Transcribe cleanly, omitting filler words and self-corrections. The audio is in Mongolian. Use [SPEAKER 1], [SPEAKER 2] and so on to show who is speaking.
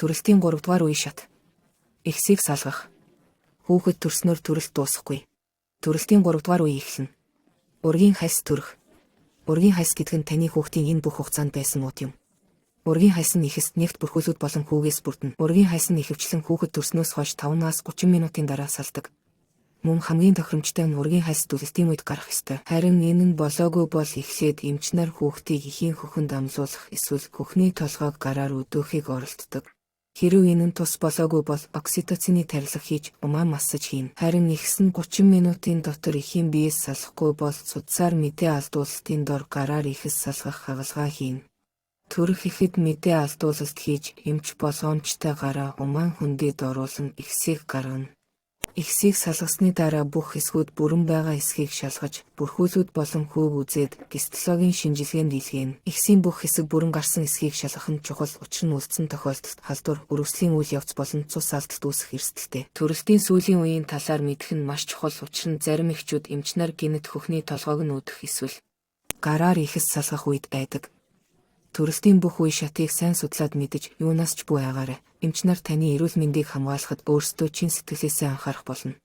[SPEAKER 1] Төрөлтийн 3 дугаар үе шат. Ихсийг салгах. Хүүхэд төрснөөр төрөлт дуусахгүй. Төрөлтийн 3 дугаар үе эхэлнэ. Ургийн хальс төрөх. Ургийн хальс гэдэг нь таны хүүхдийн энэ бүх хугацаанд байсан ууд юм. Ургийн хальс нь ихэс нэгт бүрхүүлүүд болон хүүгээс бүрдэнэ. Ургийн хальс нь ихэвчлэн хүүхэд төрснөөс хойш 5-аас 30 минутын дараа салдаг. Мөн хамгийн тохиромжтой нь ургийн хальс төрөлтийн үед гарах ёстой. Харин энэ нь болоогүй бол эхлээд эмч нар хүүхдийг эхийн хөхөнд амлуулах эсвэл хөхний толгойг гараар өдөөхийг оролддог. Хэрэв энэ нь тус болоогүй бол окситоцины тарилга хийж умаа массаж хийн. Харин ихсэн 30 минутын дотор эхийн биеэс салахгүй бол судсаар мэдээ алдуулалтын дор гараар ихэс салгах хагалгаа хийн. Төрөх ихэд мэдээ алдуулалт хийж эмч болгоомжтой гараа умаан хүндэд оруулан ихсийг гаргана. Ихсийг салгасны дараа бүх хэсгүүд бүрэн байгаа эсхийг шалгаж, бүрхүүлүүд болон хүүг үзээд гистологийн шинжилгээнд илгээнэ. Ихсийн бүх хэсэг бүрэн гарсан эсхийг шалгах нь чухал, учир нь үлдсэн тохиолдолд халдвар, өрөвслийн үйл явц болон цус алдалт үүсэх эрсдэлтэй. Төрөлтийн сүүлийн үеийн талаар мэдэх нь маш чухал, учир нь зарим эхчүүд эмч нар гэнэт хөхний толгойг нь үүдэх эсвэл гараар ихэс салгах үед байдаг. Төрөлтийн бүх үе шатыг сайн судлаад мэдэж юунаас ч буй агаарай. Эмч нар таны эрүүл мэндийг хамгаалахад өөрсдөө чин сэтгэлээсээ анхаарах болно.